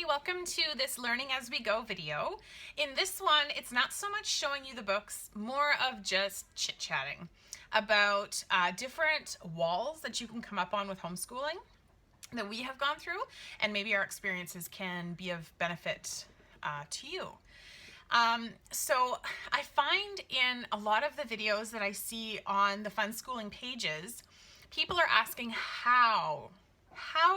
welcome to this Learning as We Go video. In this one, it's not so much showing you the books, more of just chit-chatting about different walls that you can come up on with homeschooling that we have gone through, and maybe our experiences can be of benefit to you. So I find in a lot of the videos that I see on the Fun Schooling pages, people are asking how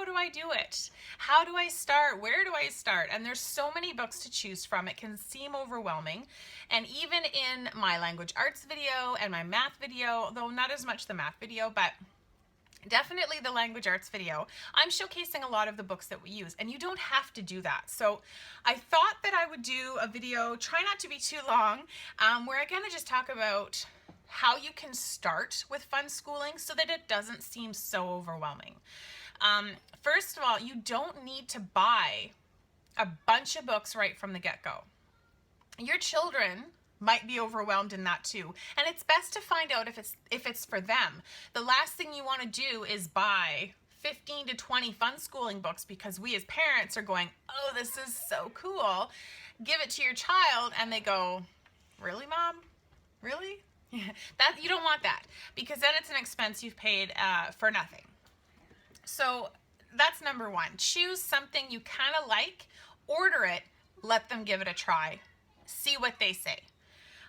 do I do it? How do I start? Where do I start? And there's so many books to choose from. It can seem overwhelming. And even in my language arts video and my math video, though not as much the math video, but definitely the language arts video, I'm showcasing a lot of the books that we use, and you don't have to do that. So I thought that I would do a video, try not to be too long, where I kind of just talk about how you can start with fun schooling so that it doesn't seem so overwhelming. First of all, you don't need to buy a bunch of books right from the get-go. Your children might be overwhelmed in that too, and it's best to find out if it's for them. The last thing you want to do is buy 15 to 20 fun schooling books because we as parents are going, oh, this is so cool. Give it to your child and they go, really, Mom? Really? That you don't want that, because then it's an expense you've paid for nothing. So that's number one. Choose something you kind of like, order it, let them give it a try, see what they say.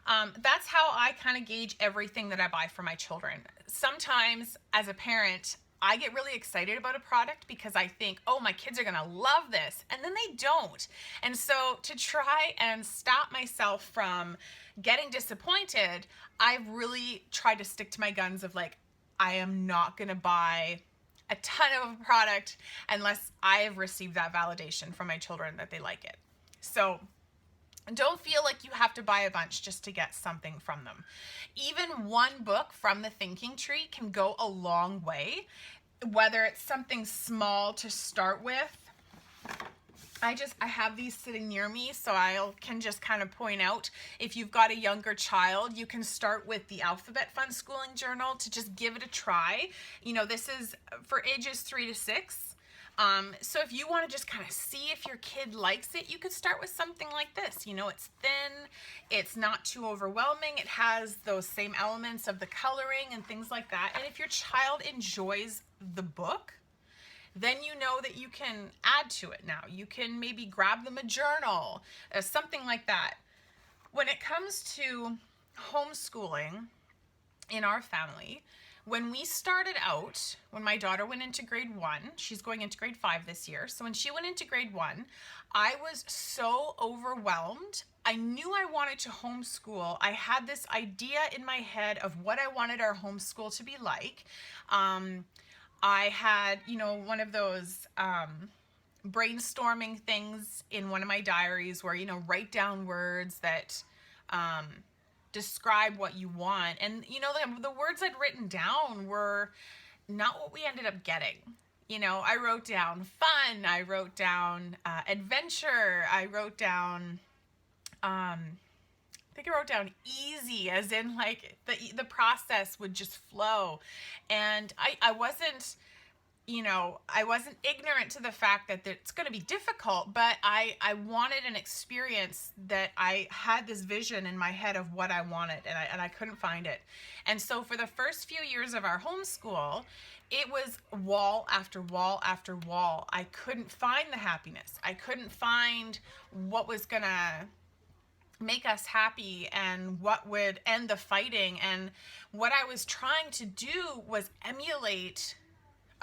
That's how I kind of gauge everything that I buy for my children. Sometimes as a parent, I get really excited about a product because I think, oh, my kids are gonna love this, and then they don't. And so to try and stop myself from getting disappointed, I've really tried to stick to my guns of like, I am not gonna buy a ton of a product unless I have received that validation from my children that they like it. So don't feel like you have to buy a bunch just to get something from them. Even one book from the thinking tree can go a long way, whether it's something small to start with. I have these sitting near me, so I can just kind of point out, if you've got a younger child, you can start with the Alphabet Fun Schooling Journal to just give it a try. You know, this is for ages 3 to 6. So if you want to just kind of see if your kid likes it, you could start with something like this. You know, it's thin, it's not too overwhelming, it has those same elements of the coloring and things like that. And if your child enjoys the book, then you know that you can add to it now. You can maybe grab them a journal, something like that. When it comes to homeschooling in our family, when we started out, when my daughter went into grade 1, she's going into grade 5 this year. So when she went into grade 1, I was so overwhelmed. I knew I wanted to homeschool. I had this idea in my head of what I wanted our homeschool to be like. I had, you know, one of those brainstorming things in one of my diaries where, you know, write down words that describe what you want. And, you know, the words I'd written down were not what we ended up getting. You know, I wrote down fun, I wrote down adventure, I wrote down, I think I wrote down easy, as in like the process would just flow. And I wasn't, you know, I wasn't ignorant to the fact that it's going to be difficult, but I wanted an experience that I had this vision in my head of what I wanted, and I couldn't find it. And so for the first few years of our homeschool, it was wall after wall after wall. I couldn't find the happiness. I couldn't find what was going to make us happy and what would end the fighting. And what I was trying to do was emulate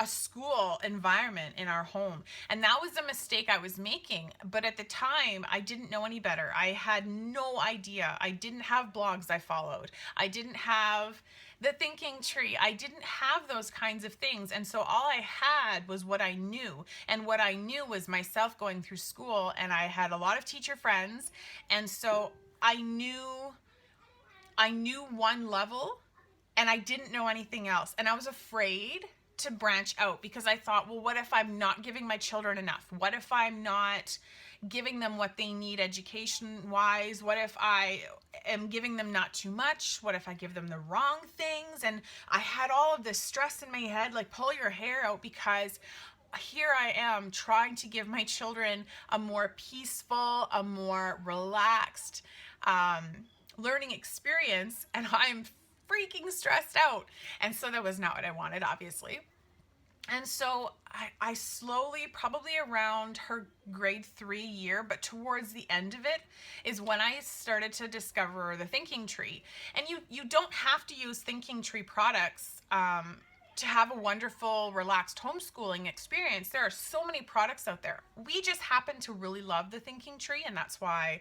a school environment in our home. And that was a mistake I was making. But at the time, I didn't know any better. I had no idea. I didn't have blogs I followed. I didn't have the thinking tree. I didn't have those kinds of things. And so all I had was what I knew. And what I knew was myself going through school, and I had a lot of teacher friends. And so I knew one level, and I didn't know anything else. And I was afraid to branch out because I thought, well, what if I'm not giving my children enough? What if I'm not giving them what they need education-wise? What if I am giving them not too much? What if I give them the wrong things? And I had all of this stress in my head, like pull your hair out, because here I am trying to give my children a more peaceful, a more relaxed um, learning experience, and I'm freaking stressed out. And so that was not what I wanted, obviously. And so I slowly, probably around her grade 3 year, but towards the end of it, is when I started to discover the thinking tree. And you don't have to use thinking tree products to have a wonderful, relaxed homeschooling experience. There are so many products out there. We just happen to really love the thinking tree, and that's why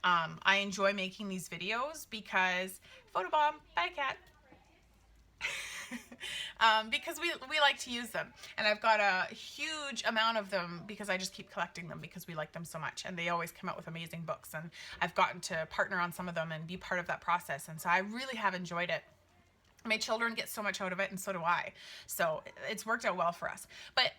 I enjoy making these videos, because photobomb, bye cat. Because we like to use them, and I've got a huge amount of them because I just keep collecting them because we like them so much, and they always come out with amazing books, and I've gotten to partner on some of them and be part of that process, and so I really have enjoyed it. My children get so much out of it, and so do I, so it's worked out well for us. But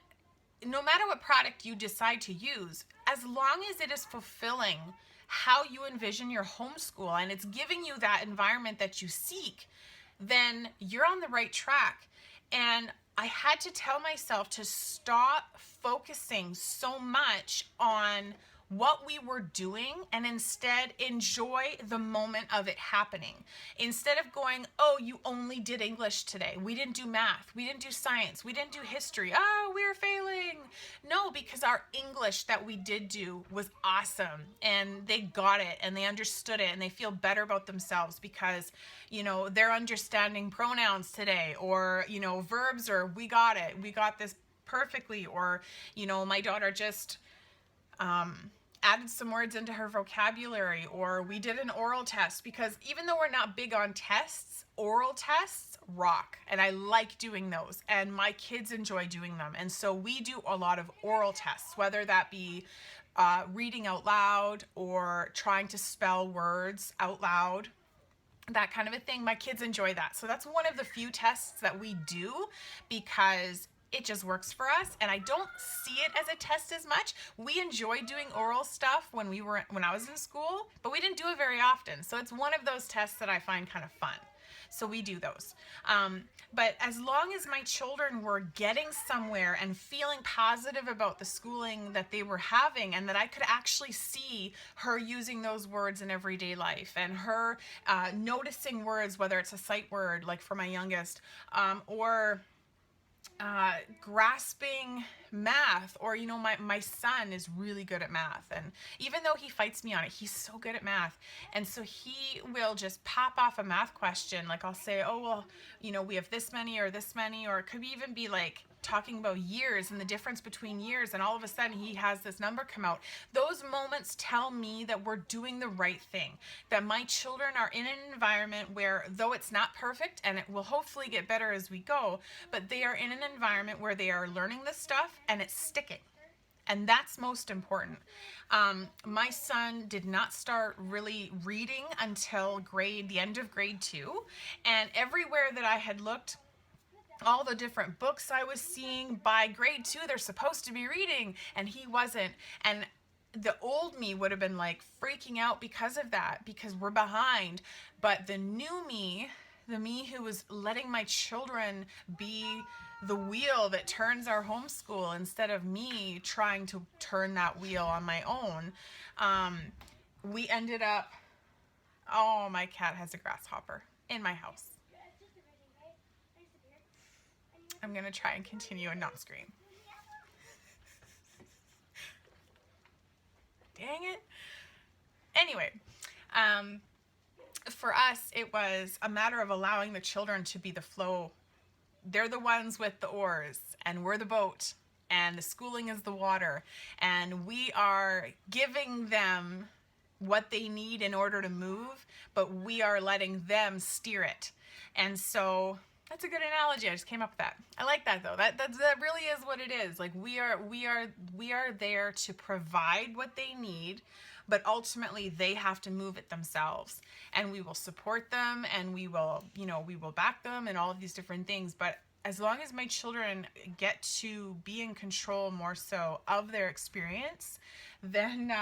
no matter what product you decide to use, as long as it is fulfilling how you envision your homeschool and it's giving you that environment that you seek, then you're on the right track. And I had to tell myself to stop focusing so much on what we were doing and instead enjoy the moment of it happening. Instead of going, oh, you only did English today. We didn't do math. We didn't do science. We didn't do history. Oh, we were failing. No, because our English that we did do was awesome, and they got it and they understood it and they feel better about themselves because, you know, they're understanding pronouns today, or, you know, verbs, or we got it. We got this perfectly. Or, you know, my daughter just added some words into her vocabulary, or we did an oral test, because even though we're not big on tests, oral tests rock, and I like doing those, and my kids enjoy doing them. And so we do a lot of oral tests, whether that be reading out loud or trying to spell words out loud, that kind of a thing. My kids enjoy that. So that's one of the few tests that we do because it just works for us, and I don't see it as a test as much. We enjoyed doing oral stuff when I was in school, but we didn't do it very often. So it's one of those tests that I find kind of fun. So we do those. But as long as my children were getting somewhere and feeling positive about the schooling that they were having, and that I could actually see her using those words in everyday life, and her noticing words, whether it's a sight word, like for my youngest, or grasping math, or, you know, my son is really good at math, and even though he fights me on it, he's so good at math. And so he will just pop off a math question, like I'll say, oh, well, you know, we have this many, or this many, or it could even be like talking about years and the difference between years, and all of a sudden he has this number come out. Those moments tell me that we're doing the right thing, that my children are in an environment where, though it's not perfect, and it will hopefully get better as we go, but they are in an environment where they are learning this stuff and it's sticking. And that's most important. My son did not start really reading until the end of grade 2, and everywhere that I had looked, all the different books I was seeing, by grade 2 they're supposed to be reading, and he wasn't. And the old me would have been like freaking out because of that, because we're behind. But the new me, the me who was letting my children be the wheel that turns our homeschool instead of me trying to turn that wheel on my own, we ended up, oh, my cat has a grasshopper in my house. I'm going to try and continue and not scream. Dang it. Anyway, for us, it was a matter of allowing the children to be the flow. They're the ones with the oars, and we're the boat, and the schooling is the water, and we are giving them what they need in order to move, but we are letting them steer it. And so that's a good analogy. I just came up with that. I like that though. That really is what it is. Like we are there to provide what they need, but ultimately they have to move it themselves. And we will support them, and we will back them, and all of these different things. But as long as my children get to be in control more so of their experience, then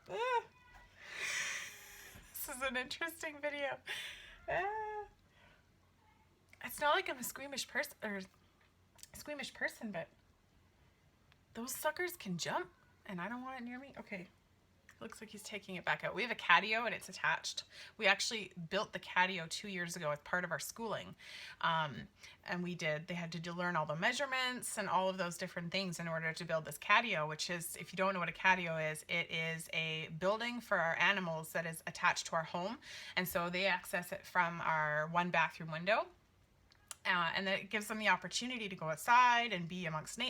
this is an interesting video. It's not like I'm a squeamish person, or squeamish person, but those suckers can jump and I don't want it near me. Okay. Looks like he's taking it back out. We have a Catio and it's attached. We actually built the Catio 2 years ago as part of our schooling. And they had to learn all the measurements and all of those different things in order to build this Catio, which is, if you don't know what a Catio is, it is a building for our animals that is attached to our home. And so they access it from our one bathroom window. And that gives them the opportunity to go outside and be amongst,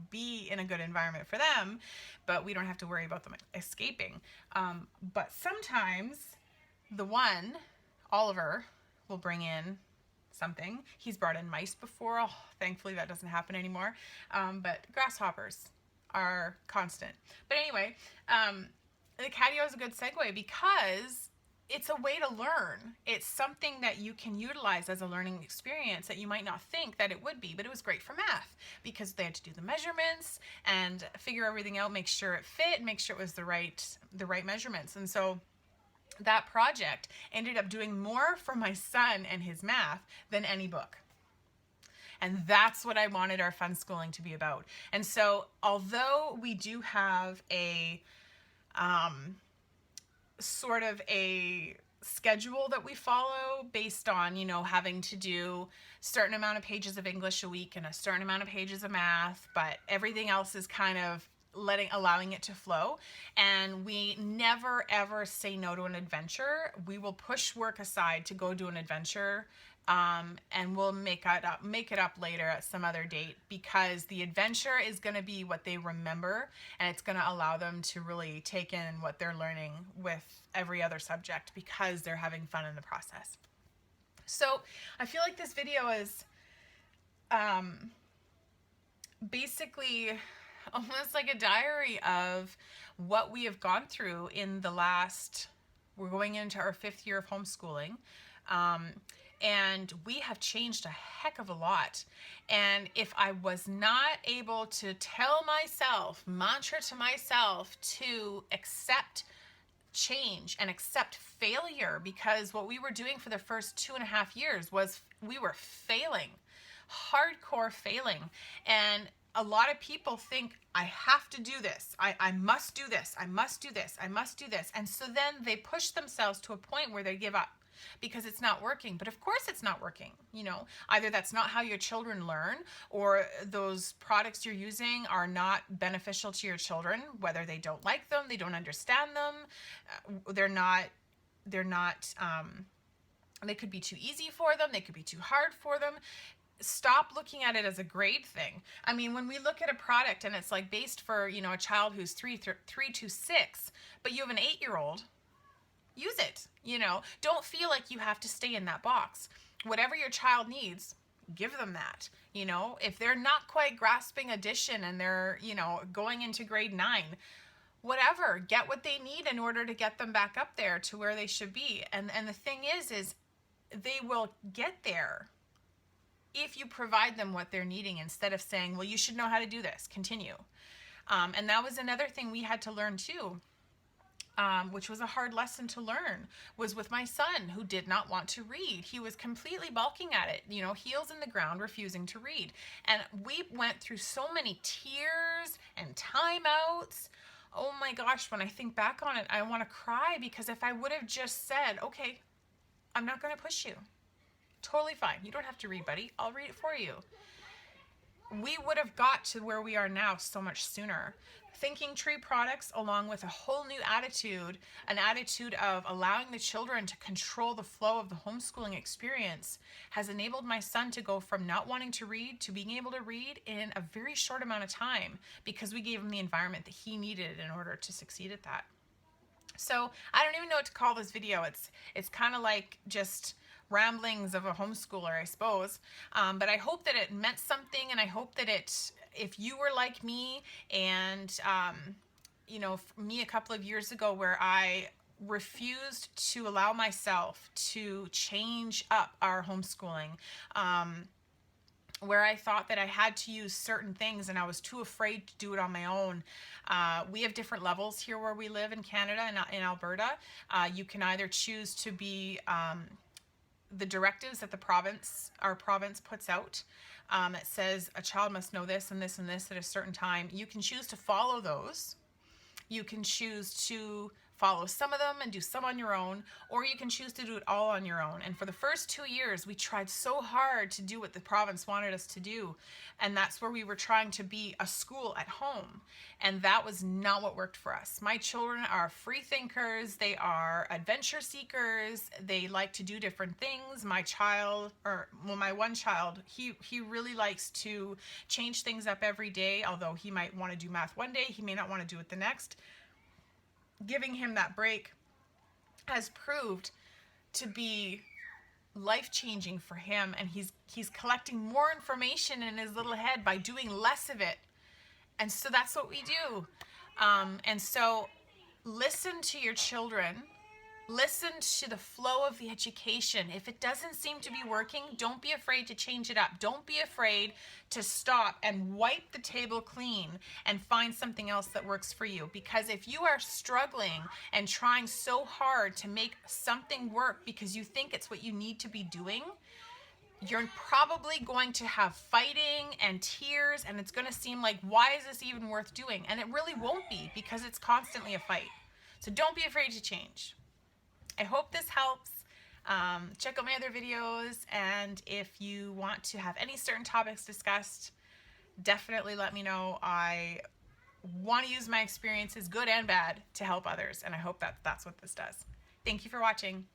be in a good environment for them, but we don't have to worry about them escaping. But sometimes Oliver, will bring in something. He's brought in mice before. Oh, thankfully that doesn't happen anymore. But grasshoppers are constant. But anyway, the Catio is a good segue because it's a way to learn. It's something that you can utilize as a learning experience that you might not think that it would be, but it was great for math because they had to do the measurements and figure everything out, make sure it fit, make sure it was the right measurements. And so that project ended up doing more for my son and his math than any book. And that's what I wanted our fun schooling to be about. And so although we do have a sort of a schedule that we follow based on, having to do a certain amount of pages of English a week and a certain amount of pages of math, but everything else is kind of allowing it to flow. And we never ever say no to an adventure. We will push work aside to go do an adventure. And we'll make it up later at some other date because the adventure is going to be what they remember, and it's going to allow them to really take in what they're learning with every other subject because they're having fun in the process. So I feel like this video is basically almost like a diary of what we have gone through in we're going into our 5th year of homeschooling. And we have changed a heck of a lot. And if I was not able to mantra to myself to accept change and accept failure, because what we were doing for the first 2.5 years was we were failing, hardcore failing. And a lot of people think, I have to do this. I must do this. I must do this. I must do this. And so then they push themselves to a point where they give up because it's not working. But of course it's not working. Either that's not how your children learn, or those products you're using are not beneficial to your children, whether they don't like them, they don't understand them, they could be too easy for them, they could be too hard for them. Stop looking at it as a grade thing. I mean, when we look at a product and it's like based for, a child who's 3 to 6, but you have an 8-year-old, use it. Don't feel like you have to stay in that box. Whatever your child needs, give them that. If they're not quite grasping addition and they're, going into grade 9, whatever, get what they need in order to get them back up there to where they should be. And the thing is they will get there if you provide them what they're needing, instead of saying, well, you should know how to do this, continue. And that was another thing we had to learn too, which was a hard lesson to learn, was with my son, who did not want to read. He was completely balking at it, heels in the ground, refusing to read. And we went through so many tears and timeouts. Oh my gosh, when I think back on it, I want to cry, because if I would have just said, okay, I'm not going to push you. Totally fine. You don't have to read, buddy. I'll read it for you. We would have got to where we are now so much sooner. Thinking Tree products, along with a whole new attitude, an attitude of allowing the children to control the flow of the homeschooling experience, has enabled my son to go from not wanting to read to being able to read in a very short amount of time, because we gave him the environment that he needed in order to succeed at that. So I don't even know what to call this video. It's kind of like just ramblings of a homeschooler, I suppose. But I hope that it meant something, and I hope that if you were like me and, me a couple of years ago, where I refused to allow myself to change up our homeschooling, where I thought that I had to use certain things and I was too afraid to do it on my own. We have different levels here where we live in Canada and in Alberta. You can either choose to be the directives that our province puts out. It says a child must know this and this and this at a certain time. You can choose to follow those. You can choose to follow some of them and do some on your own, or you can choose to do it all on your own. And for the first 2 years, we tried so hard to do what the province wanted us to do. And that's where we were trying to be a school at home. And that was not what worked for us. My children are free thinkers. They are adventure seekers. They like to do different things. My one child, he really likes to change things up every day. Although he might want to do math one day, he may not want to do it the next. Giving him that break has proved to be life-changing for him, and he's collecting more information in his little head by doing less of it. And so that's what we do. And so listen to your children. Listen to the flow of the education. If it doesn't seem to be working, don't be afraid to change it up. Don't be afraid to stop and wipe the table clean and find something else that works for you. Because if you are struggling and trying so hard to make something work because you think it's what you need to be doing, you're probably going to have fighting and tears, and it's going to seem like, why is this even worth doing? And it really won't be, because it's constantly a fight. So don't be afraid to change. I hope this helps. Check out my other videos, and if you want to have any certain topics discussed, definitely let me know. I want to use my experiences, good and bad, to help others, and I hope that that's what this does. Thank you for watching.